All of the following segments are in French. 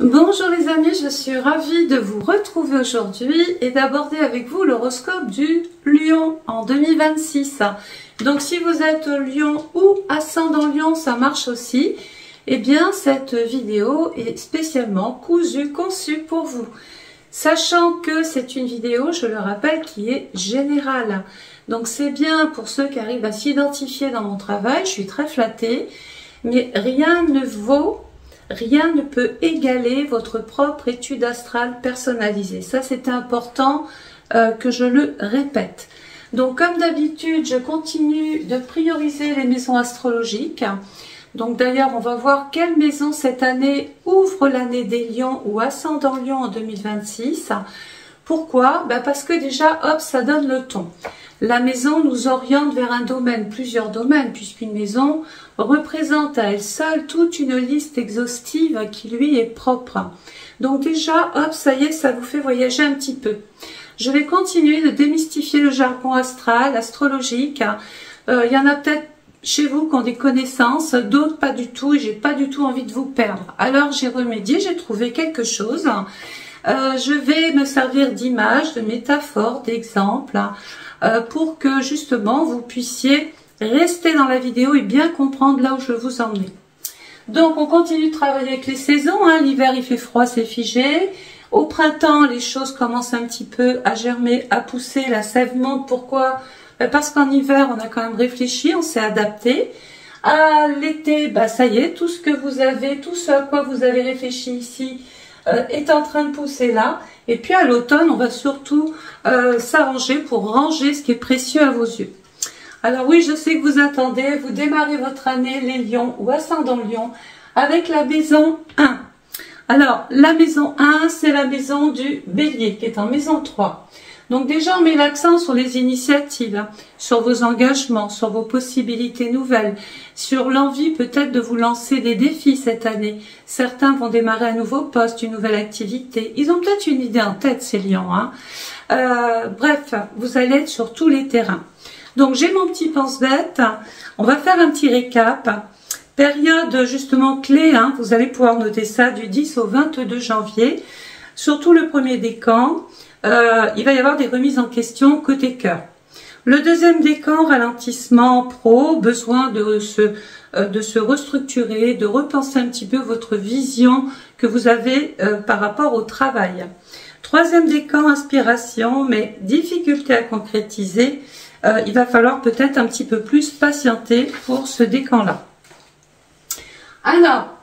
Bonjour les amis, je suis ravie de vous retrouver aujourd'hui et d'aborder avec vous l'horoscope du Lion en 2026. Donc si vous êtes Lion ou ascendant Lion, ça marche aussi. Eh bien cette vidéo est spécialement conçue pour vous. Sachant que c'est une vidéo, je le rappelle, qui est générale. Donc c'est bien pour ceux qui arrivent à s'identifier dans mon travail, je suis très flattée. Mais rien ne peut égaler votre propre étude astrale personnalisée. Ça, c'est important que je le répète. Donc, comme d'habitude, je continue de prioriser les maisons astrologiques. Donc, d'ailleurs, on va voir quelle maison cette année ouvre l'année des lions ou ascendant lion en 2026. Pourquoi? Parce que déjà, hop, ça donne le ton. La maison nous oriente vers un domaine, plusieurs domaines, puisqu'une maison représente à elle seule toute une liste exhaustive qui lui est propre. Donc déjà, hop, ça y est, ça vous fait voyager un petit peu. Je vais continuer de démystifier le jargon astral, astrologique. Il y en a peut-être chez vous qui ont des connaissances, d'autres pas du tout, et j'ai pas du tout envie de vous perdre. Alors j'ai remédié, j'ai trouvé quelque chose. Je vais me servir d'images, de métaphores, d'exemples, pour que justement vous puissiez rester dans la vidéo et bien comprendre là où je veux vous emmener. Donc on continue de travailler avec les saisons, l'hiver il fait froid, c'est figé. Au printemps les choses commencent un petit peu à germer, à pousser, la sève monte. Pourquoi? Parce qu'en hiver on a quand même réfléchi, on s'est adapté. À l'été, ça y est, tout ce que vous avez, tout ce à quoi vous avez réfléchi ici est en train de pousser là. Et puis à l'automne, on va surtout s'arranger pour ranger ce qui est précieux à vos yeux. Alors oui, je sais que vous attendez, vous démarrez votre année, les lions ou ascendant lion, avec la maison 1. Alors, la maison 1, c'est la maison du bélier, qui est en maison 3. Donc déjà, on met l'accent sur les initiatives, sur vos engagements, sur vos possibilités nouvelles, sur l'envie peut-être de vous lancer des défis cette année. Certains vont démarrer un nouveau poste, une nouvelle activité. Ils ont peut-être une idée en tête, ces lions. Bref, vous allez être sur tous les terrains. Donc j'ai mon petit pense-bête. On va faire un petit récap. Période justement clé, vous allez pouvoir noter ça du 10 au 22 janvier. Surtout le premier décan. Il va y avoir des remises en question côté cœur. Le deuxième décan, ralentissement pro, besoin de se restructurer, de repenser un petit peu votre vision que vous avez par rapport au travail. Troisième décan, inspiration, mais difficulté à concrétiser. Il va falloir peut-être un petit peu plus patienter pour ce décan-là. Alors,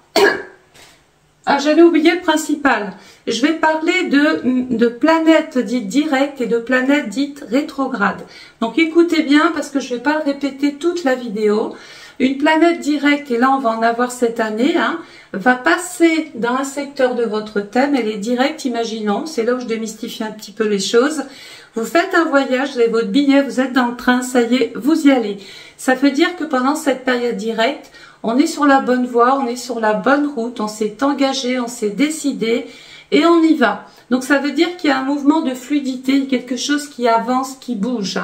j'avais oublié le principal. Je vais parler de planètes dites directes et de planètes dites rétrogrades. Donc écoutez bien parce que je ne vais pas le répéter toute la vidéo. Une planète directe, et là on va en avoir cette année, va passer dans un secteur de votre thème. Elle est directe, imaginons, c'est là où je démystifie un petit peu les choses. Vous faites un voyage, vous avez votre billet, vous êtes dans le train, ça y est, vous y allez. Ça veut dire que pendant cette période directe, on est sur la bonne voie, on est sur la bonne route, on s'est engagé, on s'est décidé et on y va. Donc ça veut dire qu'il y a un mouvement de fluidité, quelque chose qui avance, qui bouge.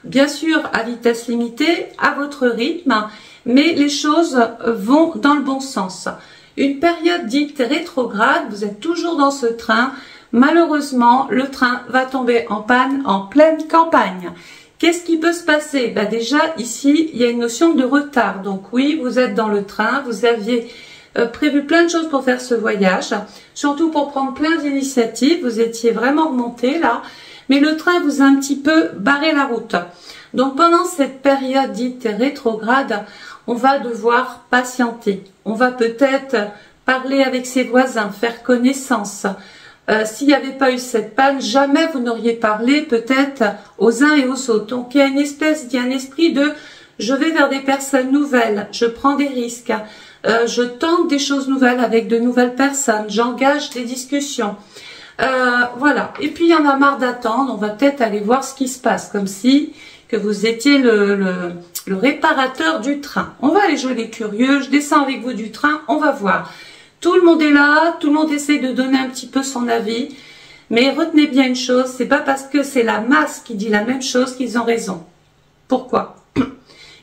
Bien sûr, à vitesse limitée, à votre rythme, mais les choses vont dans le bon sens. Une période dite rétrograde, vous êtes toujours dans ce train. Malheureusement, le train va tomber en panne en pleine campagne. Qu'est-ce qui peut se passer? Déjà, ici, il y a une notion de retard. Donc oui, vous êtes dans le train, vous aviez prévu plein de choses pour faire ce voyage, surtout pour prendre plein d'initiatives. Vous étiez vraiment remonté là, mais le train vous a un petit peu barré la route. Donc pendant cette période dite rétrograde, on va devoir patienter. On va peut-être parler avec ses voisins, faire connaissance. S'il n'y avait pas eu cette panne, jamais vous n'auriez parlé peut-être aux uns et aux autres. Donc il y a un esprit de je vais vers des personnes nouvelles, je prends des risques, je tente des choses nouvelles avec de nouvelles personnes, j'engage des discussions. Voilà. Et puis il y en a marre d'attendre, on va peut-être aller voir ce qui se passe, comme si que vous étiez le réparateur du train. On va aller jouer les curieux, je descends avec vous du train, on va voir. Tout le monde est là, tout le monde essaie de donner un petit peu son avis. Mais retenez bien une chose, c'est pas parce que c'est la masse qui dit la même chose qu'ils ont raison. Pourquoi?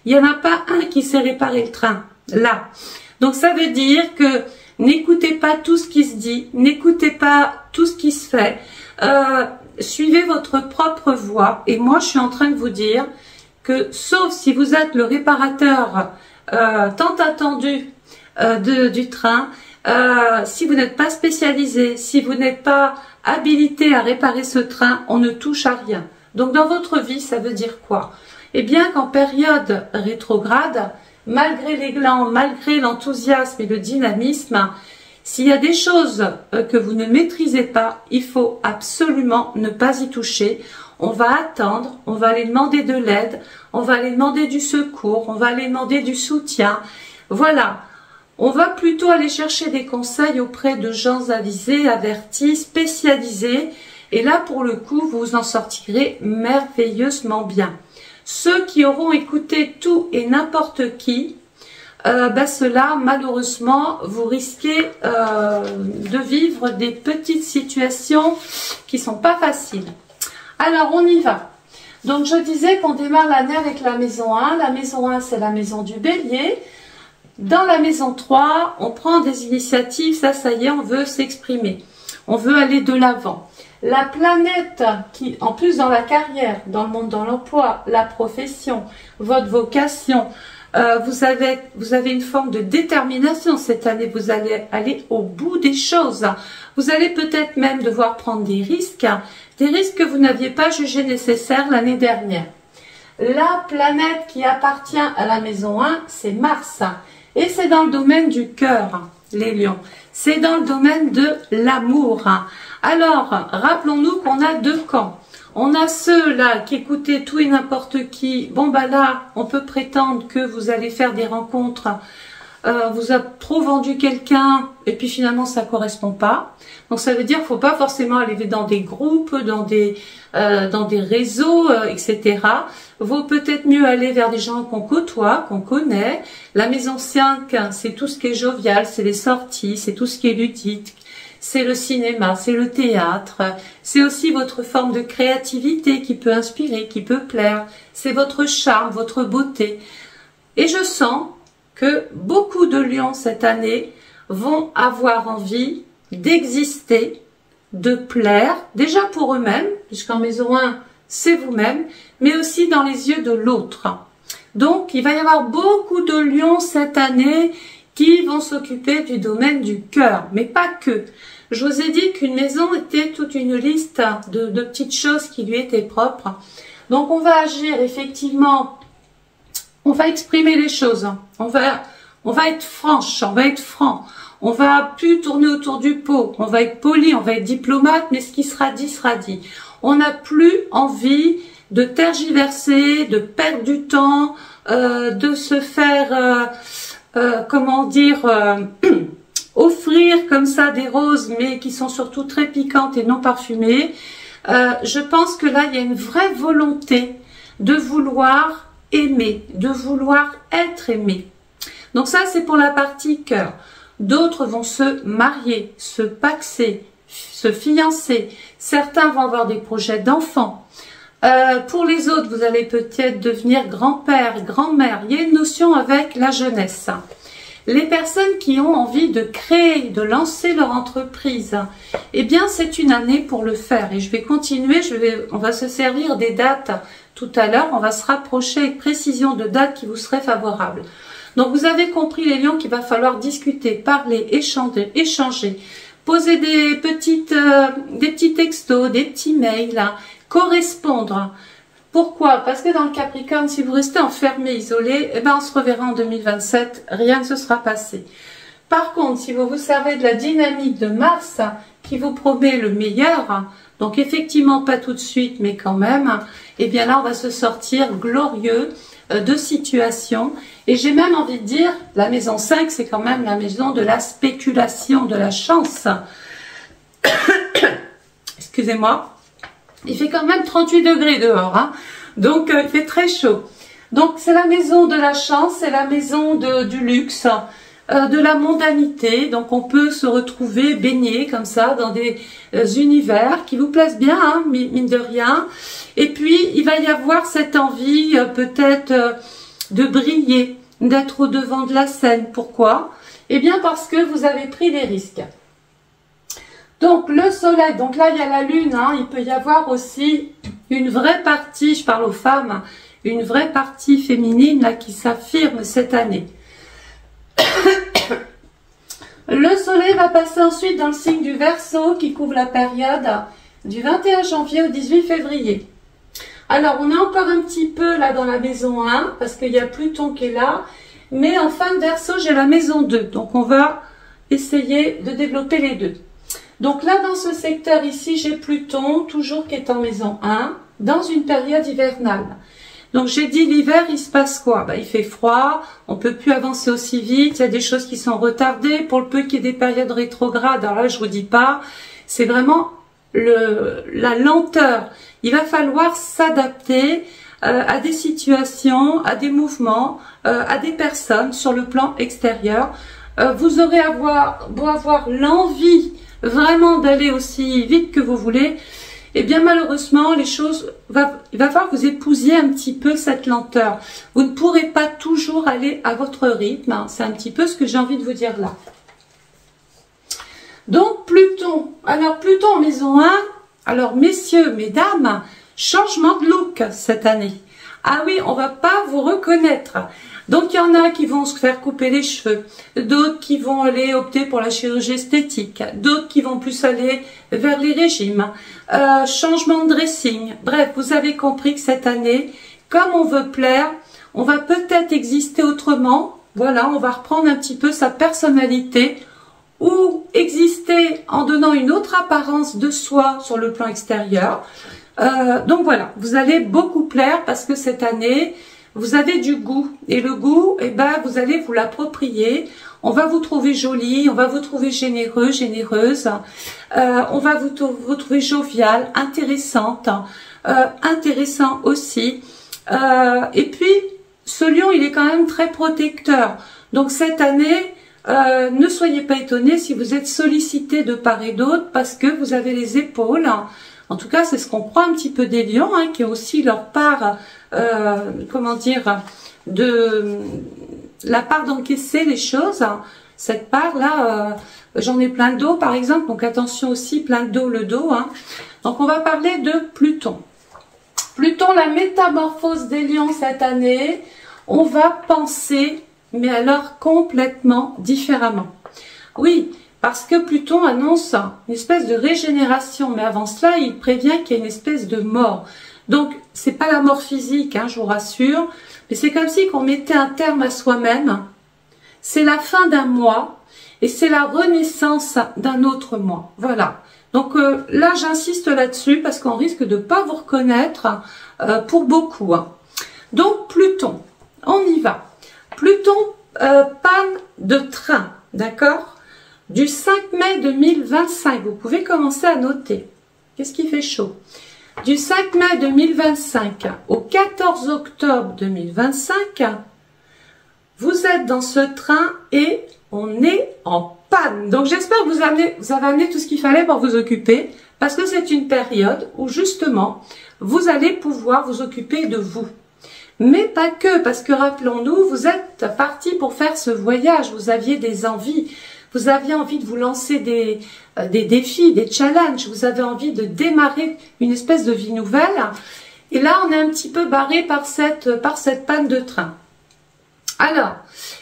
Il n'y en a pas un qui sait réparer le train, là. Donc ça veut dire que N'écoutez pas tout ce qui se dit, n'écoutez pas tout ce qui se fait. Suivez votre propre voie. Et moi, je suis en train de vous dire que, sauf si vous êtes le réparateur tant attendu du train, si vous n'êtes pas spécialisé, si vous n'êtes pas habilité à réparer ce train, on ne touche à rien. Donc dans votre vie, ça veut dire quoi? Eh bien qu'en période rétrograde, malgré l'élan, malgré l'enthousiasme et le dynamisme, s'il y a des choses que vous ne maîtrisez pas, il faut absolument ne pas y toucher. On va attendre, on va aller demander de l'aide, on va aller demander du secours, on va aller demander du soutien. Voilà, on va plutôt aller chercher des conseils auprès de gens avisés, avertis, spécialisés. Et là, pour le coup, vous vous en sortirez merveilleusement bien. Ceux qui auront écouté tout et n'importe qui, ceux-là, malheureusement, vous risquez de vivre des petites situations qui sont pas faciles. Alors, on y va. Donc, je disais qu'on démarre l'année avec la maison 1. La maison 1, c'est la maison du bélier. Dans la maison 3, on prend des initiatives. Ça y est, on veut s'exprimer. On veut aller de l'avant. La planète qui, en plus dans la carrière, dans le monde, dans l'emploi, la profession, votre vocation, vous avez une forme de détermination cette année. Vous allez aller au bout des choses. Vous allez peut-être même devoir prendre des risques que vous n'aviez pas jugé nécessaires l'année dernière. La planète qui appartient à la maison 1, c'est Mars. Et c'est dans le domaine du cœur, les lions. C'est dans le domaine de l'amour. Alors, rappelons-nous qu'on a deux camps. On a ceux-là qui écoutaient tout et n'importe qui. Bon, bah là, on peut prétendre que vous allez faire des rencontres. Vous a trop vendu quelqu'un et puis finalement, ça correspond pas. Donc, ça veut dire qu'il ne faut pas forcément aller dans des groupes, dans des réseaux, etc. Vaut peut-être mieux aller vers des gens qu'on côtoie, qu'on connaît. La maison 5, c'est tout ce qui est jovial, c'est les sorties, c'est tout ce qui est ludique. C'est le cinéma, c'est le théâtre, c'est aussi votre forme de créativité qui peut inspirer, qui peut plaire, c'est votre charme, votre beauté. Et je sens que beaucoup de lions cette année vont avoir envie d'exister, de plaire, déjà pour eux-mêmes, puisqu'en maison 1, c'est vous-même, mais aussi dans les yeux de l'autre. Donc, il va y avoir beaucoup de lions cette année qui vont s'occuper du domaine du cœur, mais pas que. Je vous ai dit qu'une maison était toute une liste de petites choses qui lui étaient propres. Donc, on va agir effectivement, on va exprimer les choses, on va être franche, on va être franc, on va plus tourner autour du pot, on va être poli, on va être diplomate, mais ce qui sera dit sera dit. On n'a plus envie de tergiverser, de perdre du temps, de se faire, comment dire, offrir comme ça des roses, mais qui sont surtout très piquantes et non parfumées. Je pense que là, il y a une vraie volonté de vouloir aimer, de vouloir être aimé. Donc ça, c'est pour la partie cœur. D'autres vont se marier, se paxer, se fiancer. Certains vont avoir des projets d'enfants. Pour les autres, vous allez peut-être devenir grand-père, grand-mère. Il y a une notion avec la jeunesse. Les personnes qui ont envie de créer, de lancer leur entreprise, eh bien, c'est une année pour le faire. Et je vais continuer, on va se servir des dates tout à l'heure. On va se rapprocher avec précision de dates qui vous seraient favorables. Donc, vous avez compris, les lions, qu'il va falloir discuter, parler, échanger, poser des petits textos, des petits mails, correspondre. Pourquoi? Parce que dans le Capricorne, si vous restez enfermé, isolé, eh ben on se reverra en 2027, rien ne se sera passé. Par contre, si vous vous servez de la dynamique de Mars, qui vous promet le meilleur, donc effectivement pas tout de suite, mais quand même, eh bien là on va se sortir glorieux de situations. Et j'ai même envie de dire, la maison 5, c'est quand même la maison de la spéculation, de la chance. Excusez-moi. Il fait quand même 38 degrés dehors, hein. Donc il fait très chaud. Donc c'est la maison de la chance, c'est la maison du luxe, de la mondanité. Donc on peut se retrouver baigné comme ça dans des univers qui vous plaisent bien, hein, mine de rien. Et puis il va y avoir cette envie peut-être de briller, d'être au devant de la scène. Pourquoi? Eh bien parce que vous avez pris des risques. Donc le soleil, donc là il y a la lune, hein, il peut y avoir aussi une vraie partie, je parle aux femmes, une vraie partie féminine là qui s'affirme cette année. Le soleil va passer ensuite dans le signe du Verseau qui couvre la période du 21 janvier au 18 février. Alors on est encore un petit peu là dans la maison 1 parce qu'il y a Pluton qui est là, mais en fin de Verseau j'ai la maison 2, donc on va essayer de développer les deux. Donc là dans ce secteur ici j'ai Pluton toujours qui est en maison 1 dans une période hivernale. Donc j'ai dit l'hiver il se passe quoi? Il fait froid, on peut plus avancer aussi vite, il y a des choses qui sont retardées, pour le peu qu'il y ait des périodes rétrogrades, alors là je vous dis pas, c'est vraiment la lenteur. Il va falloir s'adapter à des situations, à des mouvements, à des personnes sur le plan extérieur. Vous aurez beau avoir l'envie vraiment d'aller aussi vite que vous voulez, et bien malheureusement les choses, il va falloir que vous épousiez un petit peu cette lenteur. Vous ne pourrez pas toujours aller à votre rythme, hein. C'est un petit peu ce que j'ai envie de vous dire là. Donc Pluton, alors Pluton en maison 1, alors messieurs, mesdames, changement de look cette année. Ah oui, on va pas vous reconnaître. Donc il y en a qui vont se faire couper les cheveux, d'autres qui vont aller opter pour la chirurgie esthétique, d'autres qui vont plus aller vers les régimes, changement de dressing. Bref, vous avez compris que cette année, comme on veut plaire, on va peut-être exister autrement. Voilà, on va reprendre un petit peu sa personnalité ou exister en donnant une autre apparence de soi sur le plan extérieur. Donc voilà, vous allez beaucoup plaire parce que cette année, vous avez du goût. Et le goût, eh ben, vous allez vous l'approprier. On va vous trouver jolie, on va vous trouver généreux, généreuse. On va vous trouver joviale, intéressante, intéressant aussi. Et puis, ce lion, il est quand même très protecteur. Donc cette année, ne soyez pas étonnés si vous êtes sollicité de part et d'autre parce que vous avez les épaules. En tout cas, c'est ce qu'on croit un petit peu des lions, hein, qui ont aussi leur part, comment dire, de la part d'encaisser les choses. Cette part-là, j'en ai plein de dos, par exemple, donc attention aussi, plein de dos, le dos. Hein. Donc, on va parler de Pluton. Pluton, la métamorphose des lions cette année, on va penser, mais alors complètement différemment. Oui, parce que Pluton annonce une espèce de régénération, mais avant cela, il prévient qu'il y a une espèce de mort. Donc, c'est pas la mort physique, hein, je vous rassure, mais c'est comme si on mettait un terme à soi-même. C'est la fin d'un mois et c'est la renaissance d'un autre mois. Voilà. Donc là, j'insiste là-dessus parce qu'on risque de pas vous reconnaître pour beaucoup. Hein. Donc, Pluton, on y va. Pluton, panne de train, d'accord? Du 5 mai 2025, vous pouvez commencer à noter. Qu'est-ce qui fait chaud? Du 5 mai 2025 au 14 octobre 2025, vous êtes dans ce train et on est en panne. Donc j'espère que vous avez amené tout ce qu'il fallait pour vous occuper, parce que c'est une période où justement, vous allez pouvoir vous occuper de vous. Mais pas que, parce que rappelons-nous, vous êtes parti pour faire ce voyage, vous aviez des envies. Vous aviez envie de vous lancer des défis, des challenges. Vous avez envie de démarrer une espèce de vie nouvelle. Et là, on est un petit peu barré par cette panne de train. Alors,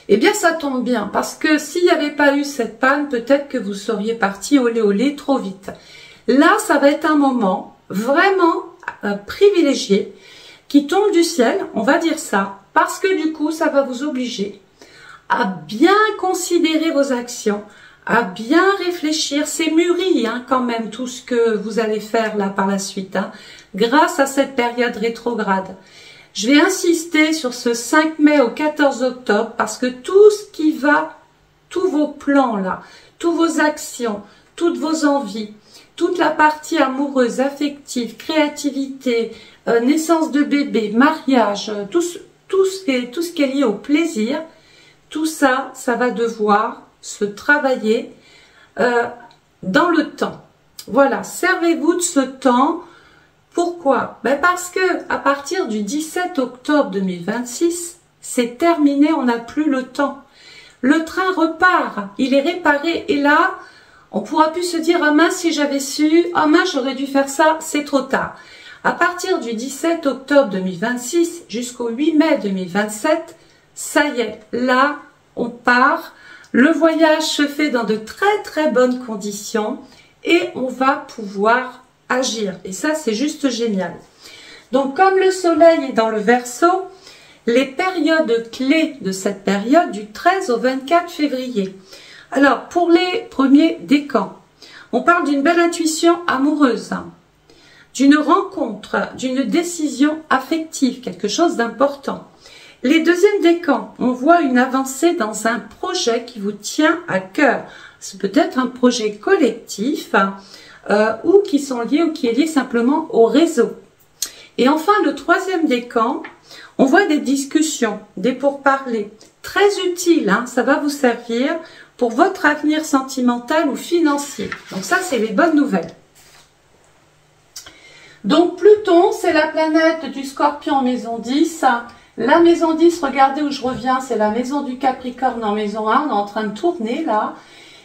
eh bien, ça tombe bien. Parce que s'il n'y avait pas eu cette panne, peut-être que vous seriez parti olé olé trop vite. Là, ça va être un moment vraiment privilégié qui tombe du ciel, on va dire ça. Parce que du coup, ça va vous obliger à bien considérer vos actions, à bien réfléchir. C'est mûri hein, quand même tout ce que vous allez faire là par la suite, hein, grâce à cette période rétrograde. Je vais insister sur ce 5 mai au 14 octobre parce que tout ce qui va, tous vos plans là, toutes vos actions, toutes vos envies, toute la partie amoureuse, affective, créativité, naissance de bébé, mariage, tout ce qui est lié au plaisir, tout ça, ça va devoir se travailler dans le temps. Voilà, servez-vous de ce temps. Pourquoi? Parce que à partir du 17 octobre 2026, c'est terminé, on n'a plus le temps. le train repart, il est réparé et là, on pourra plus se dire « Ah mince, si j'avais su, ah mince, j'aurais dû faire ça, c'est trop tard ». À partir du 17 octobre 2026 jusqu'au 8 mai 2027, ça y est, là, on part. Le voyage se fait dans de très très bonnes conditions et on va pouvoir agir. Et ça, c'est juste génial. Donc, comme le soleil est dans le Verseau, les périodes clés de cette période, du 13 au 24 février. Alors, pour les premiers décans, on parle d'une belle intuition amoureuse, d'une rencontre, d'une décision affective, quelque chose d'important. Les deuxièmes décans, on voit une avancée dans un projet qui vous tient à cœur. C'est peut-être un projet collectif ou qui sont liés ou qui est lié simplement au réseau. Et enfin, le troisième décan, on voit des discussions, des pourparlers, très utiles, hein, ça va vous servir pour votre avenir sentimental ou financier. Donc ça, c'est les bonnes nouvelles. Donc Pluton, c'est la planète du Scorpion en maison 10. La maison 10, regardez où je reviens, c'est la maison du Capricorne en maison 1, on est en train de tourner là.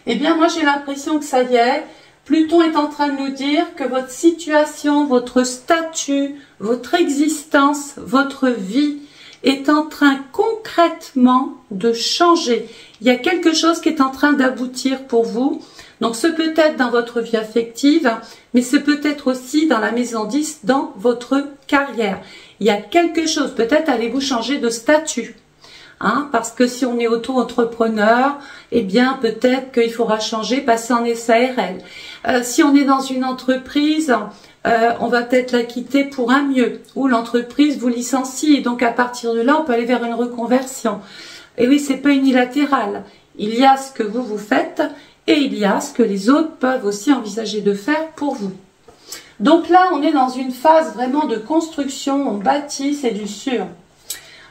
Eh bien, moi j'ai l'impression que ça y est, Pluton est en train de nous dire que votre situation, votre statut, votre existence, votre vie est en train concrètement de changer. Il y a quelque chose qui est en train d'aboutir pour vous. Donc, ce peut être dans votre vie affective, mais ce peut être aussi dans la maison 10, dans votre carrière. Il y a quelque chose, peut-être allez-vous changer de statut. Hein, parce que si on est auto-entrepreneur, eh bien peut-être qu'il faudra changer, passer en SARL. Si on est dans une entreprise, on va peut-être la quitter pour un mieux, ou l'entreprise vous licencie, et donc à partir de là, on peut aller vers une reconversion. Et oui, c'est pas unilatéral. Il y a ce que vous faites, et il y a ce que les autres peuvent aussi envisager de faire pour vous. Donc là, on est dans une phase vraiment de construction, on bâtit, c'est du sûr.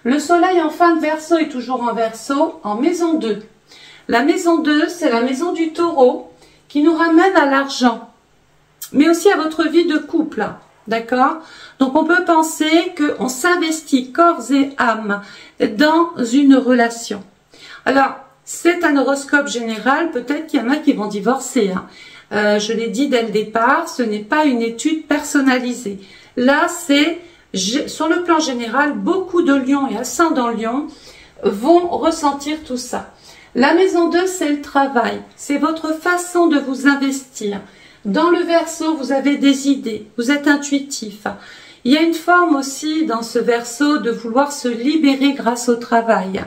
Le soleil en fin de Verseau est toujours en Verseau, en maison 2. La maison 2, c'est la maison du Taureau qui nous ramène à l'argent, mais aussi à votre vie de couple, d'accord? Donc on peut penser qu'on s'investit corps et âme dans une relation. Alors, c'est un horoscope général, peut-être qu'il y en a qui vont divorcer. Hein. Je l'ai dit dès le départ, ce n'est pas une étude personnalisée. Là, c'est... Sur le plan général, beaucoup de lions et ascendants lions vont ressentir tout ça. La maison 2, c'est le travail. C'est votre façon de vous investir. Dans le Verseau, vous avez des idées. Vous êtes intuitif. Il y a une forme aussi dans ce Verseau de vouloir se libérer grâce au travail.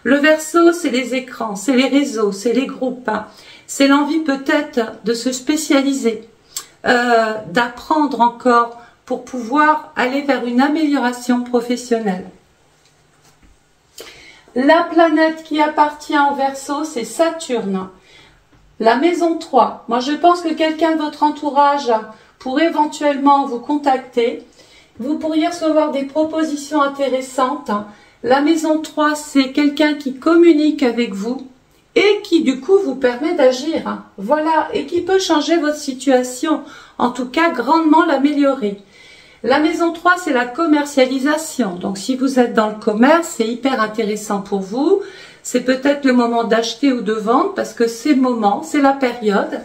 Le Verseau, c'est les écrans, c'est les réseaux, c'est les groupes. C'est l'envie peut-être de se spécialiser, d'apprendre encore, pour pouvoir aller vers une amélioration professionnelle. La planète qui appartient au Verseau, c'est Saturne. La maison 3. Moi, je pense que quelqu'un de votre entourage pourrait éventuellement vous contacter. Vous pourriez recevoir des propositions intéressantes. La maison 3, c'est quelqu'un qui communique avec vous et qui, du coup, vous permet d'agir. Voilà, et qui peut changer votre situation. En tout cas, grandement l'améliorer. La maison 3, c'est la commercialisation. Donc, si vous êtes dans le commerce, c'est hyper intéressant pour vous. C'est peut-être le moment d'acheter ou de vendre parce que c'est le moment, c'est la période.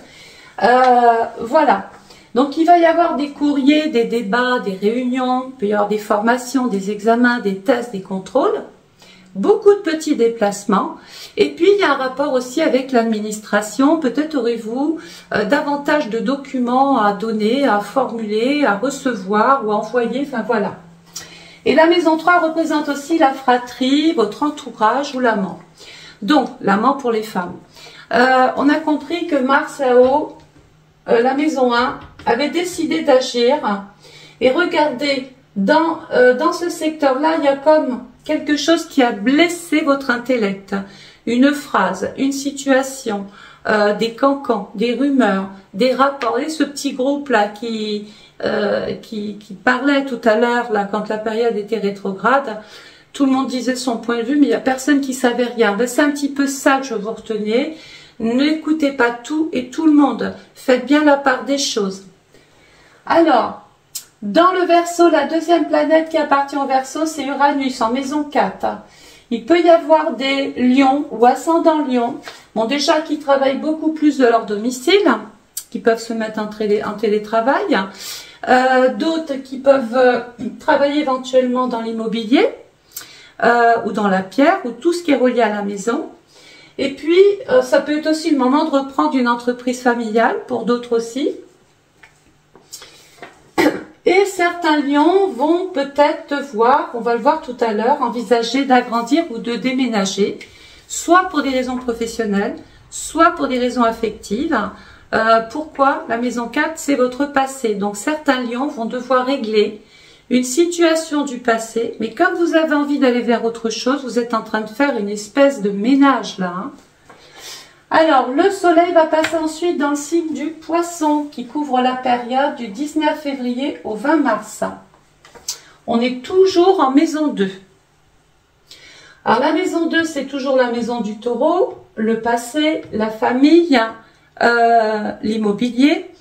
Voilà. Donc, il va y avoir des courriers, des débats, des réunions. Il peut y avoir des formations, des examens, des tests, des contrôles. Beaucoup de petits déplacements. Et puis, il y a un rapport aussi avec l'administration. Peut-être aurez-vous davantage de documents à donner, à formuler, à recevoir ou à envoyer. Enfin, voilà. Et la maison 3 représente aussi la fratrie, votre entourage ou l'amant. Donc, l'amant pour les femmes. On a compris que Mars là-haut, la maison 1, avait décidé d'agir. Et regardez, dans ce secteur-là, il y a comme quelque chose qui a blessé votre intellect. Une phrase, une situation, des cancans, des rumeurs, des rapports. Et ce petit groupe-là qui parlait tout à l'heure, là, quand la période était rétrograde, tout le monde disait son point de vue, mais il n'y a personne qui savait rien. Ben, c'est un petit peu ça que je vous retenais. N'écoutez pas tout et tout le monde. Faites bien la part des choses. Alors, dans le Verseau, la deuxième planète qui appartient au Verseau, c'est Uranus en maison 4. Il peut y avoir des lions ou ascendants lions, bon déjà qui travaillent beaucoup plus de leur domicile, qui peuvent se mettre en télétravail, d'autres qui peuvent travailler éventuellement dans l'immobilier ou dans la pierre ou tout ce qui est relié à la maison. Et puis ça peut être aussi le moment de reprendre une entreprise familiale pour d'autres aussi. Et certains lions vont peut-être devoir, on va le voir tout à l'heure, envisager d'agrandir ou de déménager, soit pour des raisons professionnelles, soit pour des raisons affectives. Pourquoi? La maison 4, c'est votre passé. Donc certains lions vont devoir régler une situation du passé, mais comme vous avez envie d'aller vers autre chose, vous êtes en train de faire une espèce de ménage là. Hein. Alors, le soleil va passer ensuite dans le signe du poisson qui couvre la période du 19 février au 20 mars. On est toujours en maison 2. Alors, la maison 2, c'est toujours la maison du taureau, le passé, la famille, l'immobilier,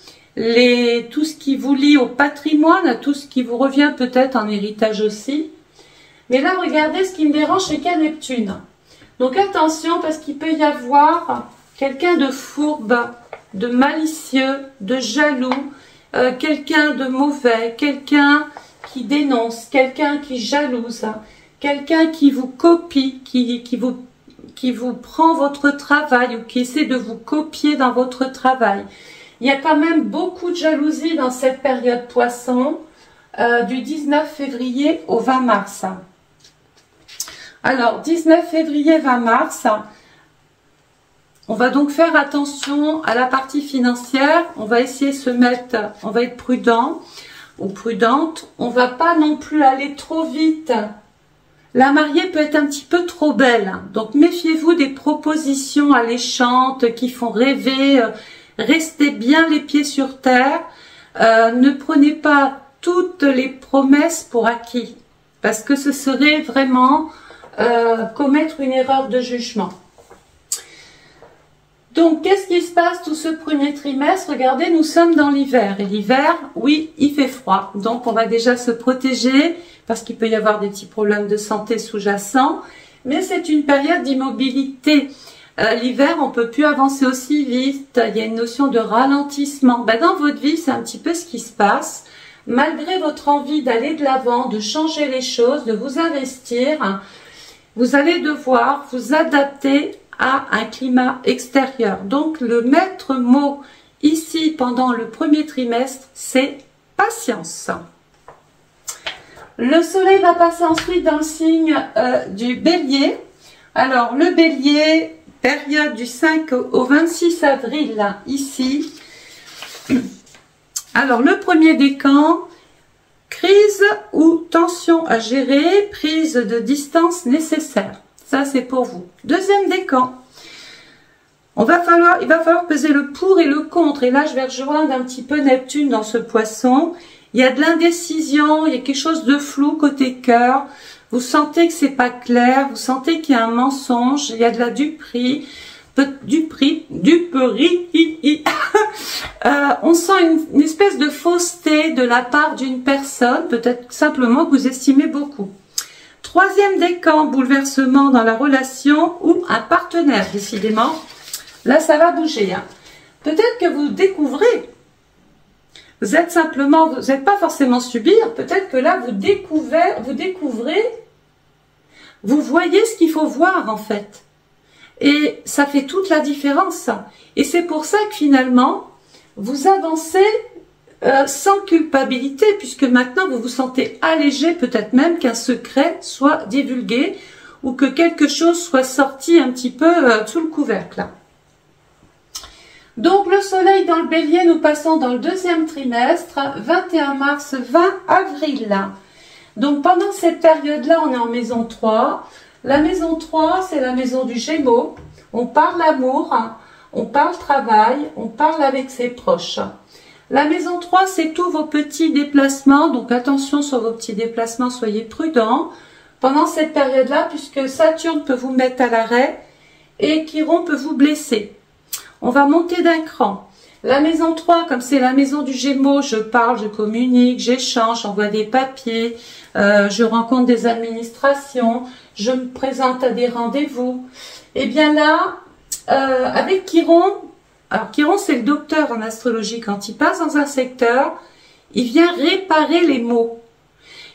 tout ce qui vous lie au patrimoine, tout ce qui vous revient peut-être en héritage aussi. Mais là, regardez, ce qui me dérange, c'est qu'il y a Neptune. Donc, attention, parce qu'il peut y avoir quelqu'un de fourbe, de malicieux, de jaloux, quelqu'un de mauvais, quelqu'un qui dénonce, quelqu'un qui jalouse, quelqu'un qui vous copie, qui vous prend votre travail ou qui essaie de vous copier dans votre travail. Il y a quand même beaucoup de jalousie dans cette période poisson, du 19 février au 20 mars. Alors, 19 février, 20 mars, on va donc faire attention à la partie financière. On va essayer de se mettre, on va être prudent ou prudente. On va pas non plus aller trop vite. La mariée peut être un petit peu trop belle. Donc, méfiez-vous des propositions alléchantes qui font rêver. Restez bien les pieds sur terre. Ne prenez pas toutes les promesses pour acquis. Parce que ce serait vraiment commettre une erreur de jugement. Donc, qu'est-ce qui se passe tout ce premier trimestre? Regardez, nous sommes dans l'hiver. Et l'hiver, oui, il fait froid. Donc, on va déjà se protéger parce qu'il peut y avoir des petits problèmes de santé sous-jacents. Mais c'est une période d'immobilité. L'hiver, on peut plus avancer aussi vite. Il y a une notion de ralentissement. Ben, dans votre vie, c'est un petit peu ce qui se passe. Malgré votre envie d'aller de l'avant, de changer les choses, de vous investir, vous allez devoir vous adapter à un climat extérieur. Donc, le maître mot ici pendant le premier trimestre, c'est patience. Le soleil va passer ensuite dans le signe du bélier. Alors, le bélier, période du 5 au 26 avril, là, ici. Alors, le premier décan, crise ou tension à gérer, prise de distance nécessaire. Ça, c'est pour vous. Deuxième décan. Il va falloir peser le pour et le contre. Et là, je vais rejoindre un petit peu Neptune dans ce poisson. Il y a de l'indécision, il y a quelque chose de flou côté cœur. Vous sentez que c'est pas clair, vous sentez qu'il y a un mensonge, il y a de la duperie. On sent une espèce de fausseté de la part d'une personne, peut-être simplement que vous estimez beaucoup. Troisième décan, bouleversement dans la relation ou un partenaire, décidément. Là, ça va bouger. Hein. Peut-être que vous découvrez. Vous n'êtes pas forcément subir. Peut-être que là, vous découvrez, vous voyez ce qu'il faut voir en fait. Et ça fait toute la différence. Et c'est pour ça que finalement, vous avancez sans culpabilité, puisque maintenant vous vous sentez allégé, peut-être même qu'un secret soit divulgué ou que quelque chose soit sorti un petit peu sous le couvercle. Donc le soleil dans le bélier, nous passons dans le deuxième trimestre, 21 mars, 20 avril. Donc pendant cette période-là, on est en maison 3. La maison 3, c'est la maison du Gémeaux. On parle amour, on parle travail, on parle avec ses proches. La maison 3, c'est tous vos petits déplacements. Donc attention sur vos petits déplacements, soyez prudents pendant cette période-là, puisque Saturne peut vous mettre à l'arrêt et Chiron peut vous blesser. On va monter d'un cran. La maison 3, comme c'est la maison du Gémeaux, je parle, je communique, j'échange, j'envoie des papiers, je rencontre des administrations, je me présente à des rendez-vous. Et bien là, avec Chiron, alors Chiron c'est le docteur en astrologie, quand il passe dans un secteur, il vient réparer les maux.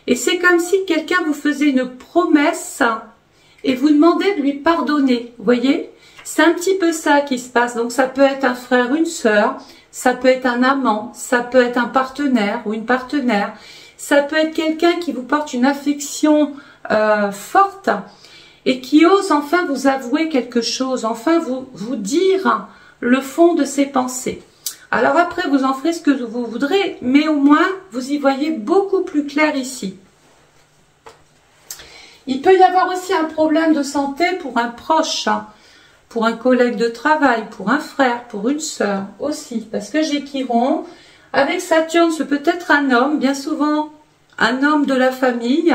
Et c'est comme si quelqu'un vous faisait une promesse et vous demandez de lui pardonner, vous voyez? C'est un petit peu ça qui se passe. Donc ça peut être un frère, une sœur, ça peut être un amant, ça peut être un partenaire ou une partenaire, ça peut être quelqu'un qui vous porte une affection forte et qui ose enfin vous avouer quelque chose, enfin vous dire le fond de ses pensées. Alors après, vous en ferez ce que vous voudrez, mais au moins, vous y voyez beaucoup plus clair ici. Il peut y avoir aussi un problème de santé pour un proche, pour un collègue de travail, pour un frère, pour une sœur aussi. Parce que j'ai Chiron, avec Saturne, c'est peut-être un homme, bien souvent un homme de la famille,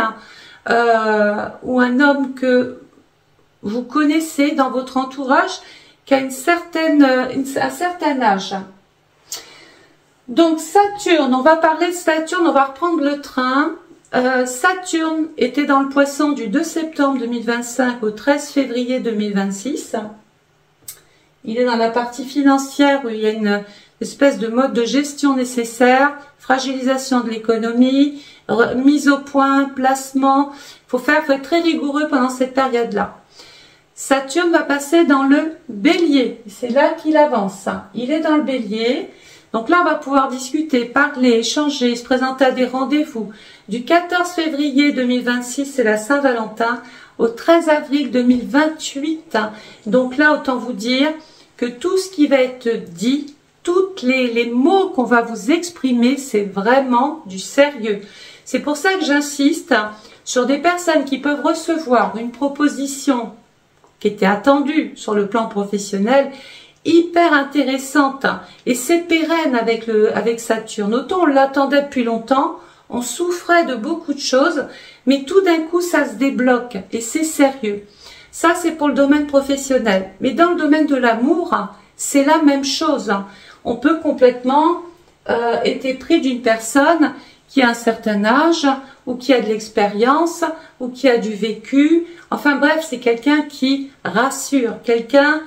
ou un homme que vous connaissez dans votre entourage, qui a un certain âge. Donc Saturne, on va parler de Saturne, on va reprendre le train. Saturne était dans le Poisson du 2 septembre 2025 au 13 février 2026. Il est dans la partie financière où il y a une espèce de mode de gestion nécessaire, fragilisation de l'économie, mise au point, placement. Il faut être très rigoureux pendant cette période-là. Saturne va passer dans le Bélier. C'est là qu'il avance. Il est dans le Bélier. Donc là, on va pouvoir discuter, parler, échanger, se présenter à des rendez-vous. Du 14 février 2026, c'est la Saint-Valentin, au 13 avril 2028. Donc là, autant vous dire que tout ce qui va être dit, tous les mots qu'on va vous exprimer, c'est vraiment du sérieux. C'est pour ça que j'insiste sur des personnes qui peuvent recevoir une proposition qui était attendue sur le plan professionnel, hyper intéressante, et c'est pérenne avec Saturne. Autant on l'attendait depuis longtemps, on souffrait de beaucoup de choses, mais tout d'un coup ça se débloque et c'est sérieux. Ça c'est pour le domaine professionnel, mais dans le domaine de l'amour, c'est la même chose. On peut complètement être pris d'une personne qui a un certain âge, ou qui a de l'expérience, ou qui a du vécu. Enfin bref, c'est quelqu'un qui rassure, quelqu'un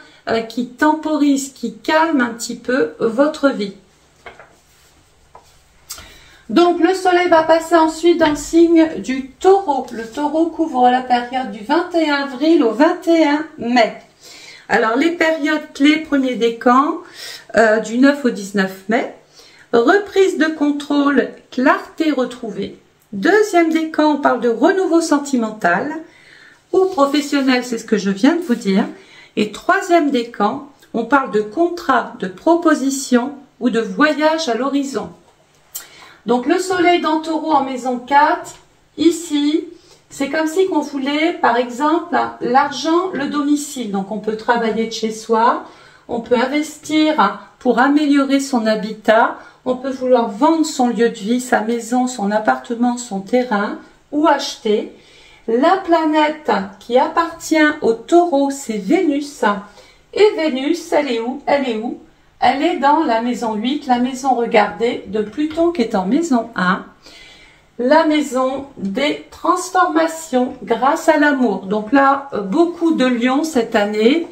qui temporise, qui calme un petit peu votre vie. Donc le soleil va passer ensuite dans le signe du taureau. Le taureau couvre la période du 21 avril au 21 mai. Alors les périodes clés, premier décan, du 9 au 19 mai. Reprise de contrôle, clarté retrouvée. Deuxième décan, on parle de renouveau sentimental ou professionnel, c'est ce que je viens de vous dire. Et troisième décan, on parle de contrat, de proposition ou de voyage à l'horizon. Donc le soleil dans Taureau en maison 4, ici, c'est comme si on voulait, par exemple, l'argent, le domicile. Donc on peut travailler de chez soi, on peut investir pour améliorer son habitat, on peut vouloir vendre son lieu de vie, sa maison, son appartement, son terrain, ou acheter. La planète qui appartient au Taureau, c'est Vénus. Et Vénus, elle est où? Elle est où? Elle est dans la maison 8, la maison, regardez, de Pluton qui est en maison 1. La maison des transformations grâce à l'amour. Donc là, beaucoup de lions cette année.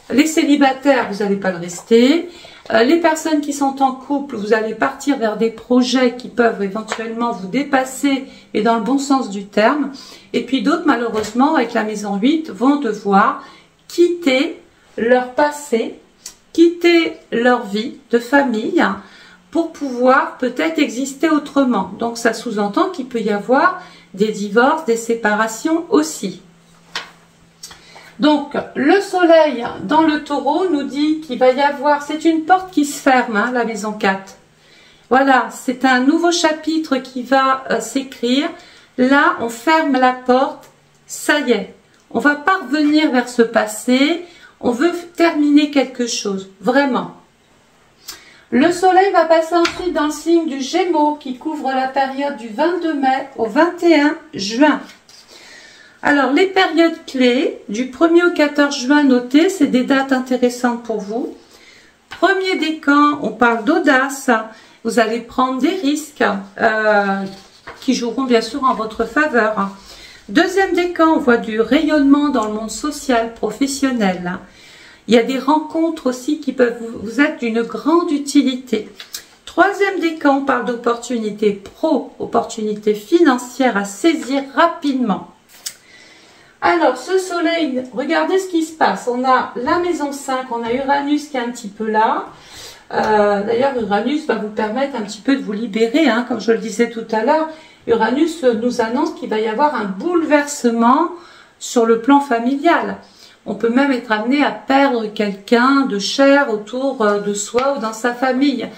Les célibataires, vous n'allez pas le rester. Les personnes qui sont en couple, vous allez partir vers des projets qui peuvent éventuellement vous dépasser et dans le bon sens du terme. Et puis d'autres, malheureusement, avec la maison 8, vont devoir quitter leur passé, quitter leur vie de famille pour pouvoir peut-être exister autrement. Donc ça sous-entend qu'il peut y avoir des divorces, des séparations aussi. Donc le soleil dans le Taureau nous dit qu'il va y avoir, c'est une porte qui se ferme, hein, la maison 4. Voilà, c'est un nouveau chapitre qui va s'écrire. Là, on ferme la porte, ça y est. On va pas revenir vers ce passé, on veut terminer quelque chose, vraiment. Le soleil va passer ensuite dans le signe du Gémeaux qui couvre la période du 22 mai au 21 juin. Alors, les périodes clés, du 1er au 14 juin, notez, c'est des dates intéressantes pour vous. Premier décan, on parle d'audace. Vous allez prendre des risques qui joueront bien sûr en votre faveur. Deuxième décan, on voit du rayonnement dans le monde social, professionnel. Il y a des rencontres aussi qui peuvent vous être d'une grande utilité. Troisième décan, on parle d'opportunités pro, opportunités financières à saisir rapidement. Alors, ce soleil, regardez ce qui se passe. On a la maison 5, on a Uranus qui est un petit peu là. D'ailleurs, Uranus va vous permettre un petit peu de vous libérer, hein, comme je le disais tout à l'heure. Uranus nous annonce qu'il va y avoir un bouleversement sur le plan familial. On peut même être amené à perdre quelqu'un de cher autour de soi ou dans sa famille.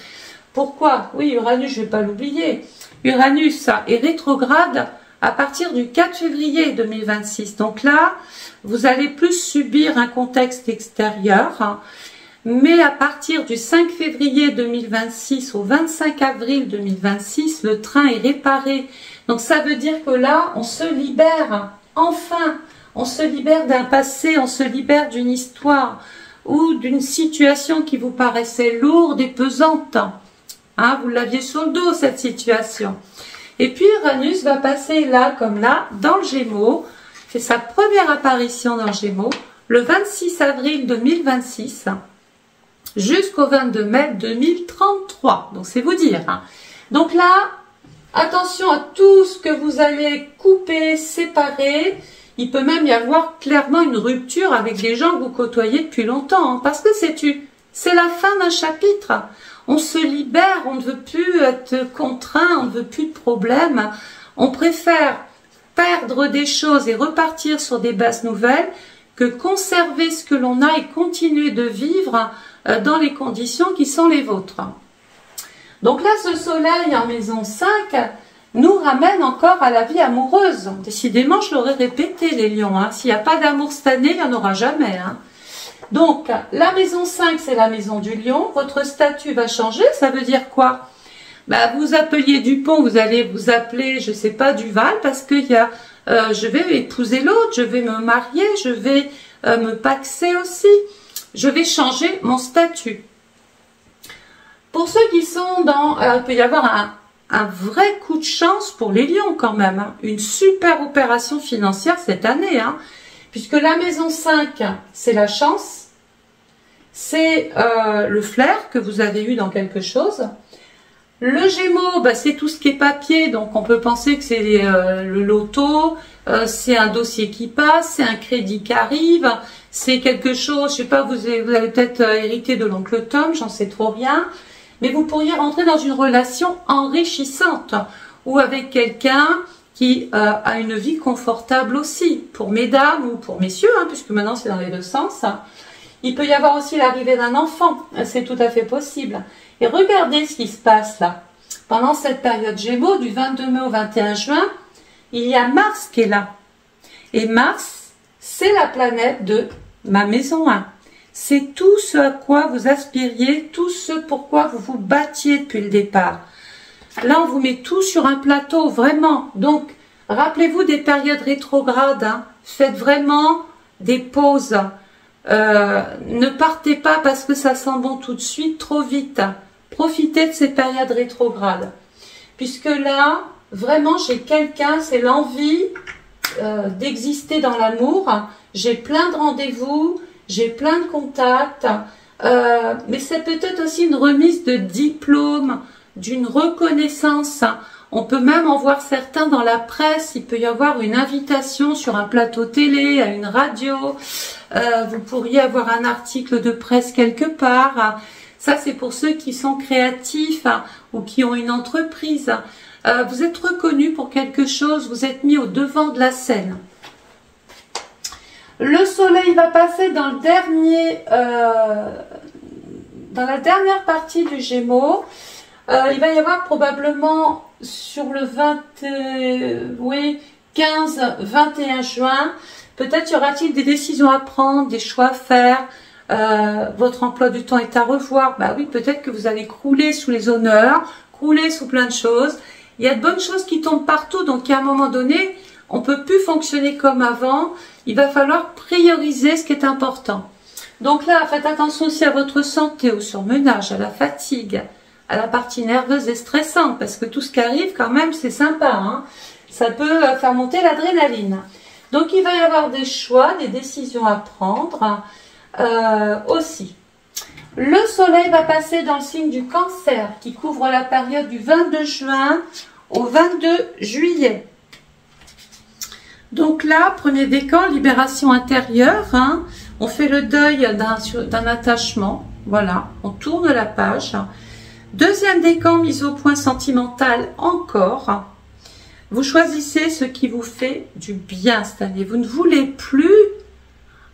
Pourquoi? Oui, Uranus, je ne vais pas l'oublier. Uranus est rétrograde à partir du 4 février 2026. Donc là, vous allez plus subir un contexte extérieur. Mais à partir du 5 février 2026 au 25 avril 2026, le train est réparé. Donc ça veut dire que là, on se libère, enfin, on se libère d'un passé, on se libère d'une histoire ou d'une situation qui vous paraissait lourde et pesante. Hein, vous l'aviez sur le dos, cette situation. Et puis Uranus va passer là, comme là, dans le Gémeaux, fait sa première apparition dans le Gémeaux, le 26 avril 2026. Jusqu'au 22 mai 2033. Donc, c'est vous dire. Hein. Donc là, attention à tout ce que vous allez couper, séparer. Il peut même y avoir clairement une rupture avec des gens que vous côtoyez depuis longtemps. Hein, parce que c'est la fin d'un chapitre. On se libère, on ne veut plus être contraint, on ne veut plus de problèmes. On préfère perdre des choses et repartir sur des bases nouvelles que conserver ce que l'on a et continuer de vivre dans les conditions qui sont les vôtres. Donc là, ce soleil en maison 5 nous ramène encore à la vie amoureuse. Décidément, je l'aurais répété, les lions. Hein. S'il n'y a pas d'amour cette année, il n'y en aura jamais. Hein. Donc, la maison 5, c'est la maison du lion. Votre statut va changer. Ça veut dire quoi? Bah, vous appeliez Dupont, vous allez vous appeler, je ne sais pas, Duval, parce que je vais épouser l'autre, je vais me marier, je vais me paxer aussi. Je vais changer mon statut. Pour ceux qui sont dans... il peut y avoir un vrai coup de chance pour les lions quand même. Hein, une super opération financière cette année. Hein, puisque la maison 5, c'est la chance. C'est le flair que vous avez eu dans quelque chose. Le Gémeaux, bah, c'est tout ce qui est papier. Donc on peut penser que c'est le loto. C'est un dossier qui passe. C'est un crédit qui arrive. C'est quelque chose, je sais pas, vous allez peut-être hériter de l'oncle Tom, j'en sais trop rien. Mais vous pourriez rentrer dans une relation enrichissante ou avec quelqu'un qui a une vie confortable aussi, pour mesdames ou pour messieurs, hein, puisque maintenant c'est dans les deux sens. Il peut y avoir aussi l'arrivée d'un enfant, c'est tout à fait possible. Et regardez ce qui se passe là. Pendant cette période Gémeaux, du 22 mai au 21 juin, il y a Mars qui est là. Et Mars, c'est la planète de ma maison 1. C'est tout ce à quoi vous aspiriez, tout ce pourquoi vous vous battiez depuis le départ. Là, on vous met tout sur un plateau, vraiment. Donc, rappelez-vous des périodes rétrogrades. Hein. Faites vraiment des pauses. Ne partez pas parce que ça sent bon tout de suite, trop vite. Profitez de ces périodes rétrogrades. Puisque là, vraiment, j'ai quelqu'un, c'est l'envie d'exister dans l'amour. J'ai plein de rendez-vous, j'ai plein de contacts, mais c'est peut-être aussi une remise de diplôme, d'une reconnaissance. On peut même en voir certains dans la presse, il peut y avoir une invitation sur un plateau télé, à une radio, vous pourriez avoir un article de presse quelque part. Ça, c'est pour ceux qui sont créatifs ou qui ont une entreprise. Vous êtes reconnu pour quelque chose, vous êtes mis au devant de la scène. Le soleil va passer dans le dans la dernière partie du Gémeaux. Il va y avoir probablement sur le 15-21 juin, peut-être y aura-t-il des décisions à prendre, des choix à faire, votre emploi du temps est à revoir. Bah oui, peut-être que vous allez crouler sous les honneurs, crouler sous plein de choses. Il y a de bonnes choses qui tombent partout, donc à un moment donné, on ne peut plus fonctionner comme avant. Il va falloir prioriser ce qui est important. Donc là, faites attention aussi à votre santé, au surmenage, à la fatigue, à la partie nerveuse et stressante, parce que tout ce qui arrive, quand même, c'est sympa. Hein, Ça peut faire monter l'adrénaline. Donc, il va y avoir des choix, des décisions à prendre aussi. Le soleil va passer dans le signe du Cancer, qui couvre la période du 22 juin au 22 juillet. Donc là, premier décan, libération intérieure. Hein. On fait le deuil d'un attachement. Voilà, on tourne la page. Deuxième décan, mise au point sentimental encore. Vous choisissez ce qui vous fait du bien cette année. Vous ne voulez plus...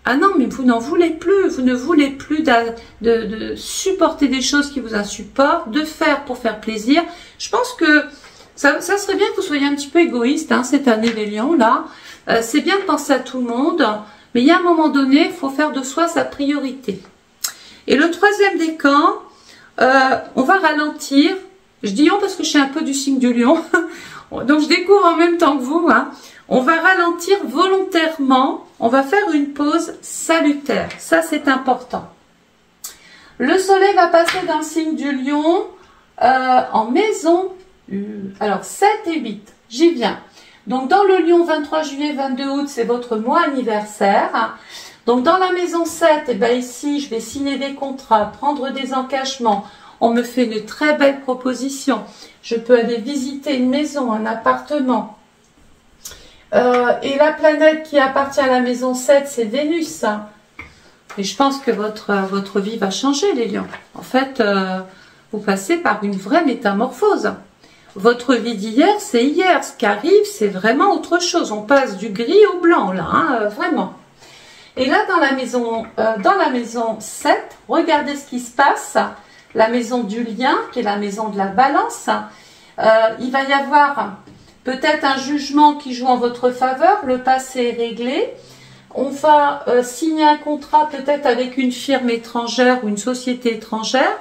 Ah non, mais vous n'en voulez plus. Vous ne voulez plus de supporter des choses qui vous insupportent, de faire pour faire plaisir. Je pense que ça serait bien que vous soyez un petit peu égoïste hein, cette année, les lions, là. C'est bien de penser à tout le monde, mais il y a un moment donné, il faut faire de soi sa priorité. Et le troisième décan, on va ralentir. Je dis on parce que je suis un peu du signe du lion. Donc, je découvre en même temps que vous. Hein. On va ralentir volontairement. On va faire une pause salutaire. Ça, c'est important. Le soleil va passer dans le signe du lion en maison. Alors, 7 et 8. J'y viens. Donc, dans le lion, 23 juillet, 22 août, c'est votre mois anniversaire. Donc, dans la maison 7, eh ben, ici, je vais signer des contrats, prendre des engagements. On me fait une très belle proposition. Je peux aller visiter une maison, un appartement. Et la planète qui appartient à la maison 7, c'est Vénus. Et je pense que votre vie va changer, les lions. En fait, vous passez par une vraie métamorphose. Votre vie d'hier, c'est hier. Ce qui arrive, c'est vraiment autre chose. On passe du gris au blanc, là, hein, vraiment. Et là, dans la maison 7, regardez ce qui se passe. La maison du lien, qui est la maison de la balance. Il va y avoir peut-être un jugement qui joue en votre faveur. Le passé est réglé. On va signer un contrat peut-être avec une firme étrangère ou une société étrangère.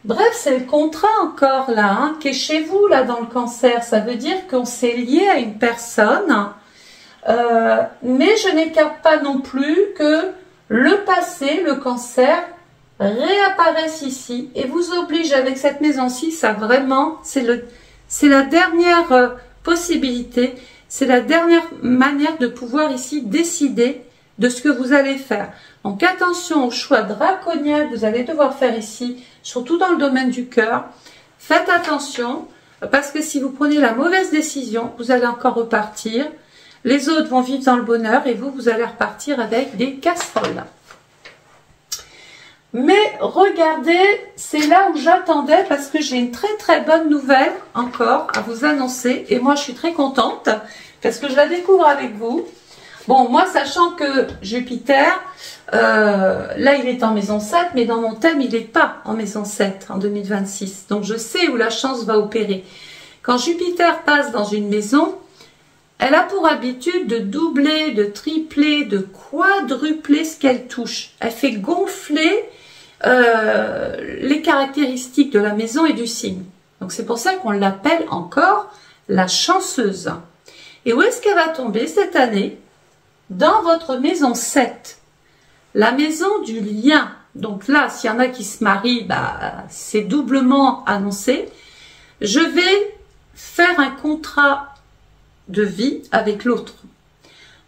Bref, c'est le contrat encore là, hein, qui est chez vous là dans le Cancer. Ça veut dire qu'on s'est lié à une personne. Mais je n'écarte pas non plus que le passé, le Cancer, réapparaissent ici et vous oblige avec cette maison-ci, ça vraiment, c'est la dernière possibilité, c'est la dernière manière de pouvoir ici décider de ce que vous allez faire. Donc attention au choix draconien que vous allez devoir faire ici, surtout dans le domaine du cœur. Faites attention parce que si vous prenez la mauvaise décision, vous allez encore repartir. Les autres vont vivre dans le bonheur et vous allez repartir avec des casseroles. Mais regardez, c'est là où j'attendais parce que j'ai une très très bonne nouvelle encore à vous annoncer. Et moi je suis très contente parce que je la découvre avec vous. Bon, moi sachant que Jupiter, là il est en maison 7, mais dans mon thème il n'est pas en maison 7 en 2026. Donc je sais où la chance va opérer. Quand Jupiter passe dans une maison, elle a pour habitude de doubler, de tripler, de quadrupler ce qu'elle touche. Elle fait gonfler les caractéristiques de la maison et du signe. Donc c'est pour ça qu'on l'appelle encore la chanceuse. Et où est-ce qu'elle va tomber cette année? Dans votre maison 7, la maison du lien. Donc là, s'il y en a qui se marient, bah, c'est doublement annoncé. Je vais faire un contrat de vie avec l'autre.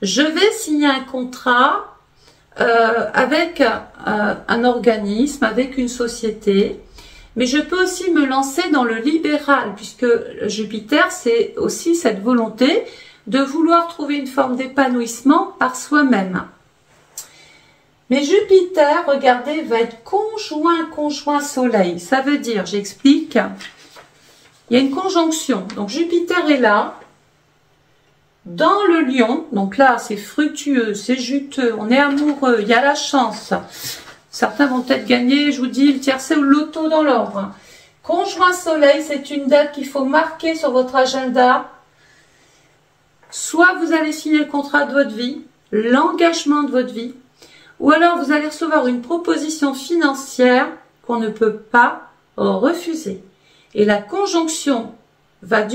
Je vais signer un contrat avec un organisme, avec une société, mais je peux aussi me lancer dans le libéral, puisque Jupiter, c'est aussi cette volonté de vouloir trouver une forme d'épanouissement par soi-même. Mais Jupiter, regardez, va être conjoint Soleil. Ça veut dire, j'explique, il y a une conjonction. Donc Jupiter est là, dans le lion, donc là c'est fructueux, c'est juteux, on est amoureux, il y a la chance. Certains vont peut-être gagner, je vous dis, le tiercé ou le loto dans l'ordre. Conjoint Soleil, c'est une date qu'il faut marquer sur votre agenda. Soit vous allez signer le contrat de votre vie, l'engagement de votre vie, ou alors vous allez recevoir une proposition financière qu'on ne peut pas refuser. Et la conjonction va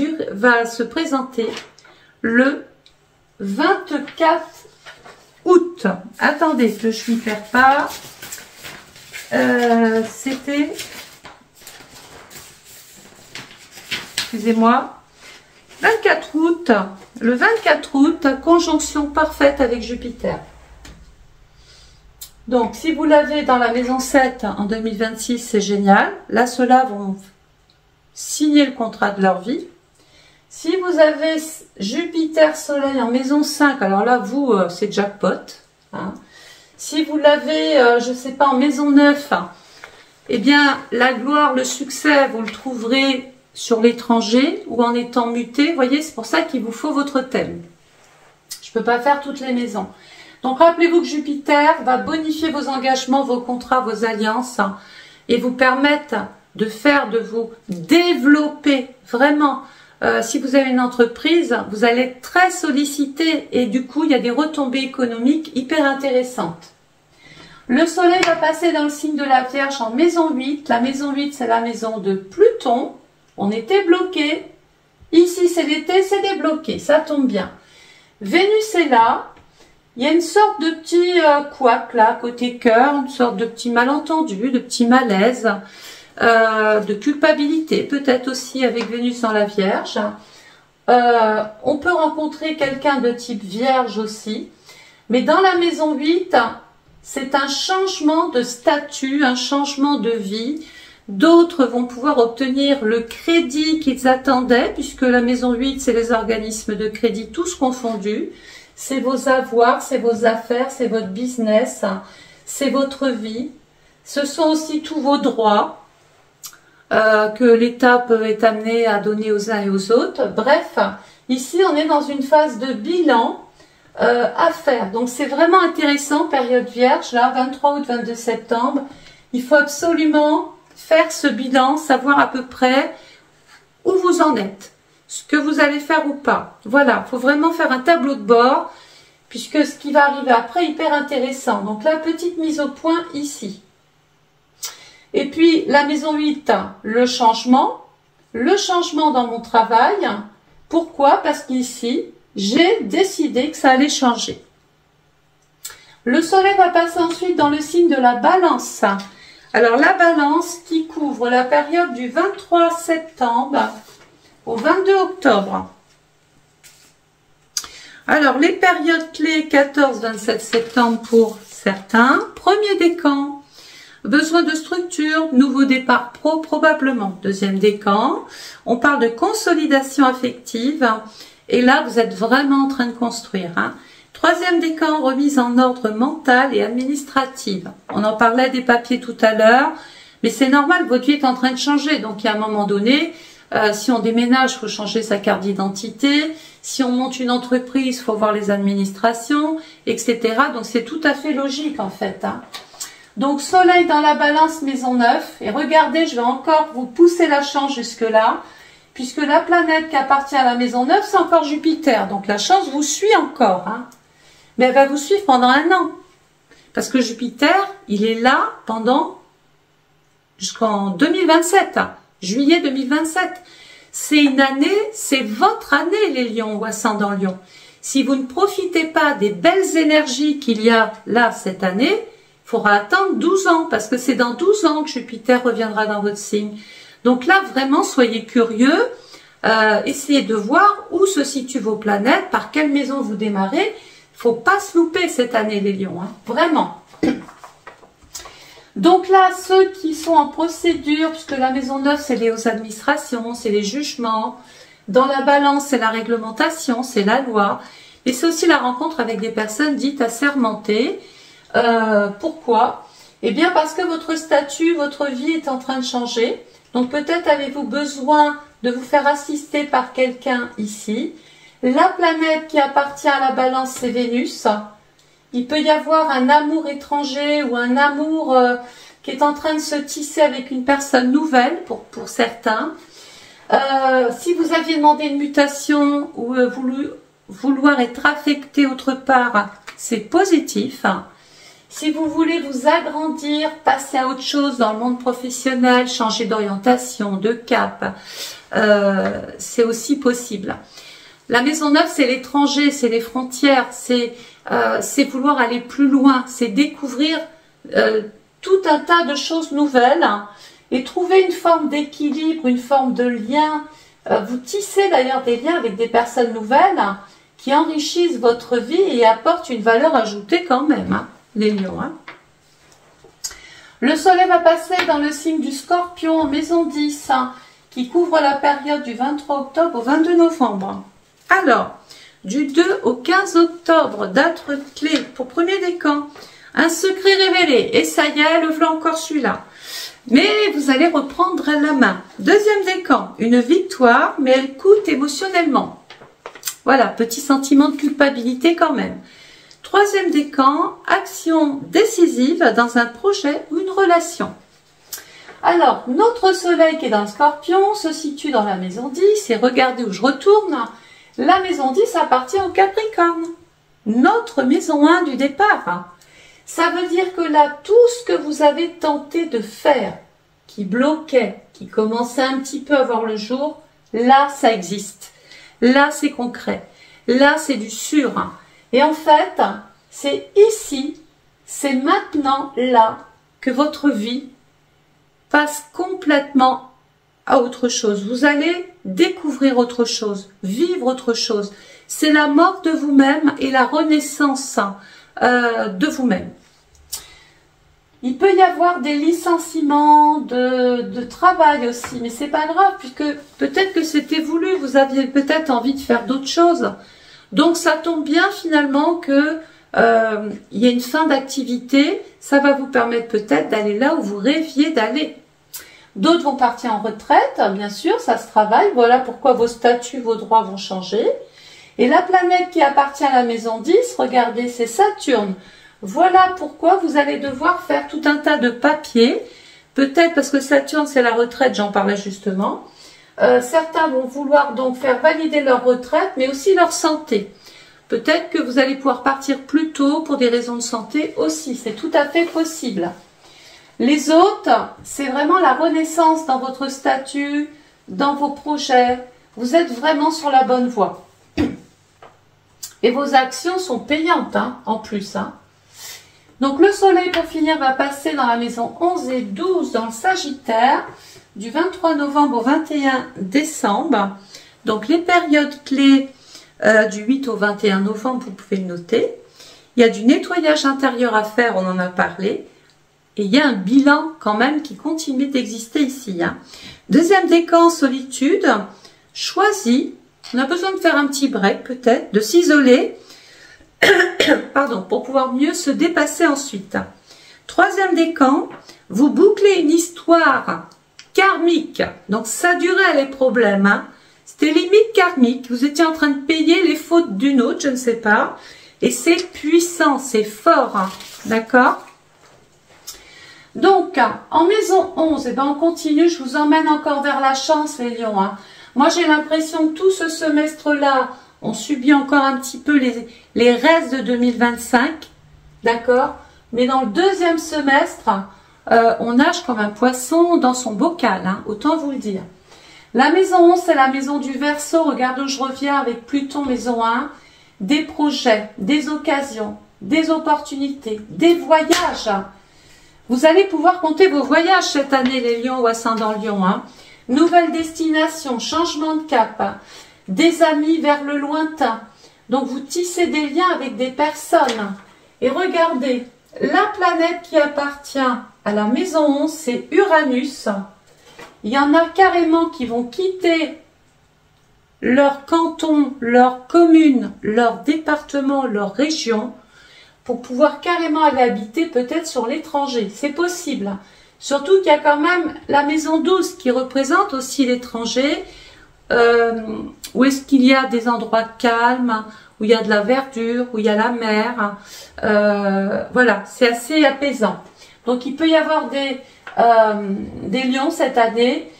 se présenter le 24 août. Attendez que je n'y perds pas. C'était... Excusez-moi. 24 août, le 24 août, conjonction parfaite avec Jupiter. Donc, si vous l'avez dans la maison 7 en 2026, c'est génial. Là, ceux-là vont signer le contrat de leur vie. Si vous avez Jupiter, Soleil en maison 5, alors là, vous, c'est jackpot. Hein. Si vous l'avez, je ne sais pas, en maison 9, eh bien, la gloire, le succès, vous le trouverez sur l'étranger ou en étant muté. Vous voyez, c'est pour ça qu'il vous faut votre thème. Je ne peux pas faire toutes les maisons. Donc, rappelez-vous que Jupiter va bonifier vos engagements, vos contrats, vos alliances et vous permettre de vous développer vraiment. Si vous avez une entreprise, vous allez être très sollicité et du coup, il y a des retombées économiques hyper intéressantes. Le soleil va passer dans le signe de la Vierge en maison 8. La maison 8, c'est la maison de Pluton. On était bloqué. Ici, c'est l'été, c'est débloqué. Ça tombe bien. Vénus est là. Il y a une sorte de petit couac là, côté cœur, une sorte de petit malentendu, de petit malaise. De culpabilité, peut-être aussi avec Vénus en la Vierge. On peut rencontrer quelqu'un de type Vierge aussi. Mais dans la maison 8, c'est un changement de statut, un changement de vie. D'autres vont pouvoir obtenir le crédit qu'ils attendaient, puisque la maison 8, c'est les organismes de crédit, tous confondus. C'est vos avoirs, c'est vos affaires, c'est votre business, c'est votre vie. Ce sont aussi tous vos droits. Que l'État peut être amené à donner aux uns et aux autres. Bref, ici on est dans une phase de bilan à faire. Donc c'est vraiment intéressant, période Vierge, là, 23 août, 22 septembre. Il faut absolument faire ce bilan, savoir à peu près où vous en êtes, ce que vous allez faire ou pas. Voilà, il faut vraiment faire un tableau de bord, puisque ce qui va arriver après est hyper intéressant. Donc la petite mise au point ici. Et puis, la maison 8, le changement dans mon travail. Pourquoi? Parce qu'ici, j'ai décidé que ça allait changer. Le soleil va passer ensuite dans le signe de la balance. Alors, la balance qui couvre la période du 23 septembre au 22 octobre. Alors, les périodes clés 14-27 septembre pour certains. Premier décan. Besoin de structure, nouveau départ pro, probablement. Deuxième décan, on parle de consolidation affective. Et là, vous êtes vraiment en train de construire. Hein. Troisième décan, remise en ordre mental et administrative. On en parlait des papiers tout à l'heure. Mais c'est normal, votre vie est en train de changer. Donc, il y a un moment donné, si on déménage, il faut changer sa carte d'identité. Si on monte une entreprise, il faut voir les administrations, etc. Donc, c'est tout à fait logique, en fait. Hein. Donc, soleil dans la balance, maison 9. Et regardez, je vais encore vous pousser la chance jusque-là. Puisque la planète qui appartient à la maison 9, c'est encore Jupiter. Donc, la chance vous suit encore. Hein. Mais elle va vous suivre pendant 1 an. Parce que Jupiter, il est là jusqu'en 2027. Juillet 2027. C'est une année, c'est votre année, les lions ou ascendant lion. Si vous ne profitez pas des belles énergies qu'il y a là cette année, il faudra attendre 12 ans, parce que c'est dans 12 ans que Jupiter reviendra dans votre signe. Donc là, vraiment, soyez curieux, essayez de voir où se situent vos planètes, par quelle maison vous démarrez. Il ne faut pas se louper cette année, les lions, hein, vraiment. Donc là, ceux qui sont en procédure, puisque la maison 9, c'est les hautes administrations, c'est les jugements. Dans la balance, c'est la réglementation, c'est la loi. Et c'est aussi la rencontre avec des personnes dites assermentées. Pourquoi? Eh bien parce que votre statut, votre vie est en train de changer. Donc peut-être avez-vous besoin de vous faire assister par quelqu'un ici. La planète qui appartient à la balance, c'est Vénus. Il peut y avoir un amour étranger ou un amour qui est en train de se tisser avec une personne nouvelle pour certains. Si vous aviez demandé une mutation ou vouloir être affecté autre part, c'est positif. Si vous voulez vous agrandir, passer à autre chose dans le monde professionnel, changer d'orientation, de cap, c'est aussi possible. La maison 9, c'est l'étranger, c'est les frontières, c'est vouloir aller plus loin, c'est découvrir tout un tas de choses nouvelles et trouver une forme d'équilibre, une forme de lien Vous tissez d'ailleurs des liens avec des personnes nouvelles qui enrichissent votre vie et apportent une valeur ajoutée quand même, hein, les lions. Hein. Le soleil va passer dans le signe du Scorpion en maison 10, hein, qui couvre la période du 23 octobre au 22 novembre. Alors, du 2 au 15 octobre, date clé pour premier décan, un secret révélé, et ça y est, le voilà encore celui-là. Mais vous allez reprendre la main. Deuxième décan, une victoire, mais elle coûte émotionnellement. Voilà, petit sentiment de culpabilité quand même. Troisième décan, action décisive dans un projet ou une relation. Alors, notre soleil qui est dans le Scorpion se situe dans la maison 10 et regardez où je retourne. La maison 10 appartient au Capricorne, notre maison 1 du départ. Ça veut dire que là, tout ce que vous avez tenté de faire, qui bloquait, qui commençait un petit peu à voir le jour, là, ça existe. Là, c'est concret. Là, c'est du sûr. Et en fait, c'est ici, c'est maintenant, là, que votre vie passe complètement à autre chose. Vous allez découvrir autre chose, vivre autre chose. C'est la mort de vous-même et la renaissance de vous-même. Il peut y avoir des licenciements de travail aussi, mais c'est pas grave, puisque peut-être que c'était voulu, vous aviez peut-être envie de faire d'autres choses. Donc ça tombe bien finalement que il y a une fin d'activité, ça va vous permettre peut-être d'aller là où vous rêviez d'aller. D'autres vont partir en retraite, bien sûr, ça se travaille, voilà pourquoi vos statuts, vos droits vont changer. Et la planète qui appartient à la maison 10, regardez, c'est Saturne. Voilà pourquoi vous allez devoir faire tout un tas de papiers, peut-être parce que Saturne c'est la retraite, j'en parlais justement. Certains vont vouloir donc faire valider leur retraite, mais aussi leur santé. Peut-être que vous allez pouvoir partir plus tôt pour des raisons de santé aussi, c'est tout à fait possible. Les autres, c'est vraiment la renaissance dans votre statut, dans vos projets. Vous êtes vraiment sur la bonne voie. Et vos actions sont payantes, hein, en plus. Hein. Donc le soleil, pour finir, va passer dans la maison 11 et 12 dans le Sagittaire, du 23 novembre au 21 décembre. Donc les périodes clés du 8 au 21 novembre, vous pouvez le noter. Il y a du nettoyage intérieur à faire, on en a parlé. Et il y a un bilan quand même qui continue d'exister ici. Hein. Deuxième décan, solitude, choisi. On a besoin de faire un petit break peut-être, de s'isoler, pardon, pour pouvoir mieux se dépasser ensuite. Troisième décan, vous bouclez une histoire karmique. Donc ça durait les problèmes. Hein. C'était limite karmique. Vous étiez en train de payer les fautes d'une autre, je ne sais pas. Et c'est puissant, c'est fort. Hein. D'accord ? Donc, en maison 11, eh ben on continue, je vous emmène encore vers la chance, les lions. Hein. Moi, j'ai l'impression que tout ce semestre-là, on subit encore un petit peu les restes de 2025, d'accord? Mais dans le deuxième semestre, on nage comme un poisson dans son bocal, hein, autant vous le dire. La maison 11, c'est la maison du Verseau. Regarde où je reviens avec Pluton, maison 1. Des projets, des occasions, des opportunités, des voyages. Vous allez pouvoir compter vos voyages cette année, les lions ou ascendant lion. Hein. Nouvelle destination, changement de cap, hein. Des amis vers le lointain. Donc vous tissez des liens avec des personnes. Et regardez, la planète qui appartient à la maison 11, c'est Uranus. Il y en a carrément qui vont quitter leur canton, leur commune, leur département, leur région, pour pouvoir carrément aller habiter peut-être sur l'étranger. C'est possible. Surtout qu'il y a quand même la maison 12 qui représente aussi l'étranger, où est-ce qu'il y a des endroits calmes, où il y a de la verdure, où il y a la mer. Voilà, c'est assez apaisant. Donc il peut y avoir des lions cette année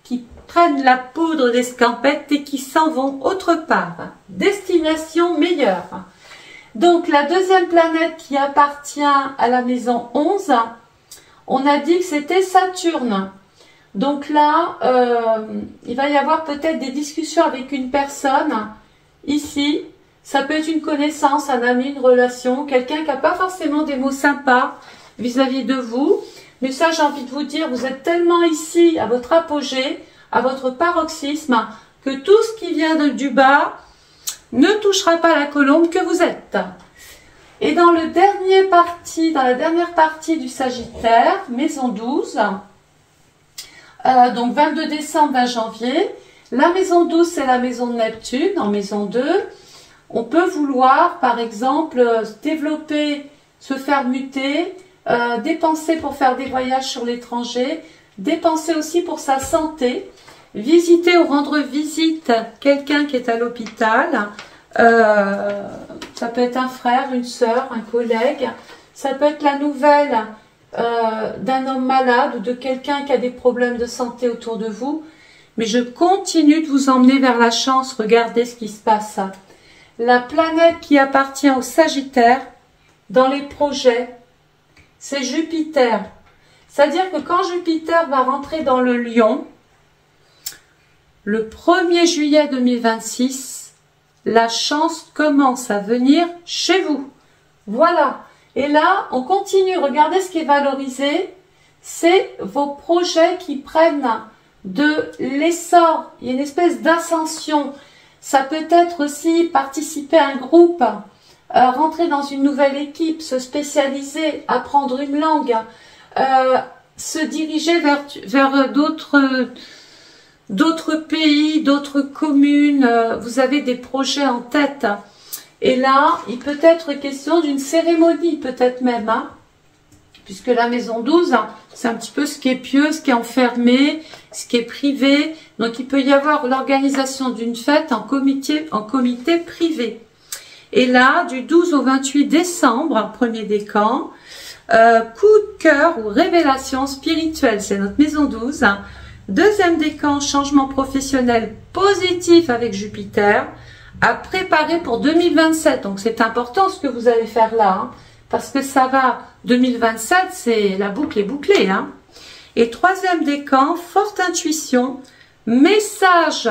qui prennent la poudre d'escampette et qui s'en vont autre part. Destination meilleure. Donc la deuxième planète qui appartient à la maison 11, on a dit que c'était Saturne. Donc là, il va y avoir peut-être des discussions avec une personne ici. Ça peut être une connaissance, un ami, une relation, quelqu'un qui n'a pas forcément des mots sympas vis-à-vis de vous. Mais ça, j'ai envie de vous dire, vous êtes tellement ici à votre apogée, à votre paroxysme, que tout ce qui vient du bas ne touchera pas la colombe que vous êtes. Et dans la dernière partie du Sagittaire, maison 12, donc 22 décembre, 20 janvier, la maison 12, c'est la maison de Neptune, en maison 2. On peut vouloir, par exemple, développer, se faire muter, dépenser pour faire des voyages sur l'étranger, dépenser aussi pour sa santé, visiter ou rendre visite quelqu'un qui est à l'hôpital. Ça peut être un frère, une sœur, un collègue. Ça peut être la nouvelle d'un homme malade ou de quelqu'un qui a des problèmes de santé autour de vous. Mais je continue de vous emmener vers la chance. Regardez ce qui se passe. La planète qui appartient au Sagittaire dans les projets, c'est Jupiter. C'est-à-dire que quand Jupiter va rentrer dans le Lion, le 1er juillet 2026, la chance commence à venir chez vous. Voilà. Et là, on continue. Regardez ce qui est valorisé. C'est vos projets qui prennent de l'essor. Il y a une espèce d'ascension. Ça peut être aussi participer à un groupe, rentrer dans une nouvelle équipe, se spécialiser, apprendre une langue, se diriger vers d'autres pays, d'autres communes. Vous avez des projets en tête. Et là, il peut être question d'une cérémonie, peut-être même, hein, puisque la maison 12, c'est un petit peu ce qui est pieux, ce qui est enfermé, ce qui est privé. Donc, il peut y avoir l'organisation d'une fête en comité privé. Et là, du 12 au 28 décembre, premier décan, coup de cœur ou révélation spirituelle, c'est notre maison 12. Deuxième décan, changement professionnel positif avec Jupiter, à préparer pour 2027. Donc, c'est important ce que vous allez faire là, hein, parce que ça va, 2027, c'est la boucle est bouclée. Hein. Et troisième décan, forte intuition, message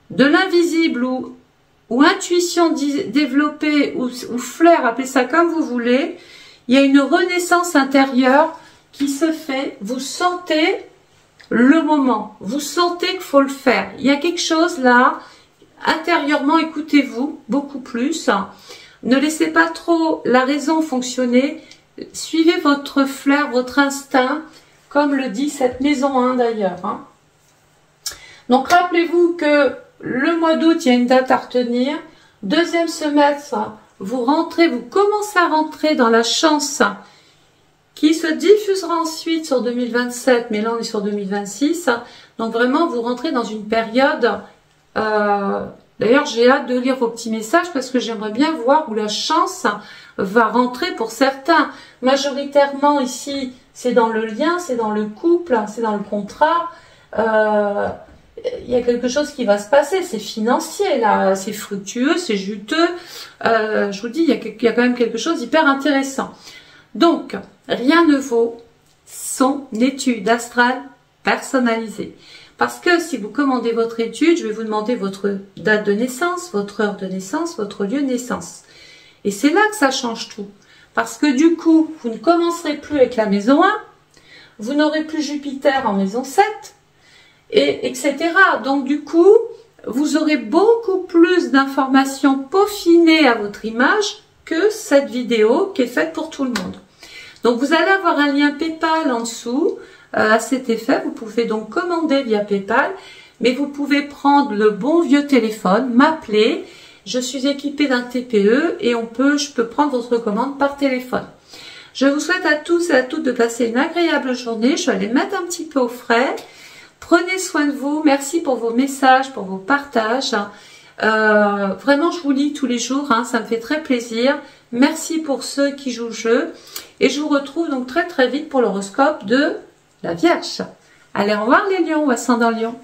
de l'invisible ou intuition développée ou flair, appelez ça comme vous voulez. Il y a une renaissance intérieure qui se fait. Vous sentez le moment. Vous sentez qu'il faut le faire. Il y a quelque chose là, intérieurement, écoutez-vous beaucoup plus. Ne laissez pas trop la raison fonctionner. Suivez votre flair, votre instinct, comme le dit cette maison 1 d'ailleurs. Hein. Donc rappelez-vous que le mois d'août, il y a une date à retenir. Deuxième semestre, vous commencez à rentrer dans la chance qui se diffusera ensuite sur 2027, mais là on est sur 2026. Donc vraiment, vous rentrez dans une période... D'ailleurs, j'ai hâte de lire vos petits messages parce que j'aimerais bien voir où la chance va rentrer pour certains. Majoritairement ici, c'est dans le lien, c'est dans le couple, c'est dans le contrat. Il y a quelque chose qui va se passer, c'est financier là, c'est fructueux, c'est juteux. Je vous dis, il y a quand même quelque chose d'hyper intéressant. Donc, rien ne vaut son étude astrale personnalisée. Parce que si vous commandez votre étude, je vais vous demander votre date de naissance, votre heure de naissance, votre lieu de naissance. Et c'est là que ça change tout. Parce que du coup, vous ne commencerez plus avec la maison 1, vous n'aurez plus Jupiter en maison 7, et etc. Donc du coup, vous aurez beaucoup plus d'informations peaufinées à votre image que cette vidéo qui est faite pour tout le monde. Donc vous allez avoir un lien PayPal en dessous. À cet effet, vous pouvez donc commander via PayPal, mais vous pouvez prendre le bon vieux téléphone, m'appeler. Je suis équipée d'un TPE et je peux prendre votre commande par téléphone. Je vous souhaite à tous et à toutes de passer une agréable journée. Je vais aller mettre un petit peu au frais. Prenez soin de vous. Merci pour vos messages, pour vos partages. Vraiment, je vous lis tous les jours. Hein, ça me fait très plaisir. Merci pour ceux qui jouent le jeu. Et je vous retrouve donc très très vite pour l'horoscope de la Vierge. Allez, au revoir les lions ou ascendant lion.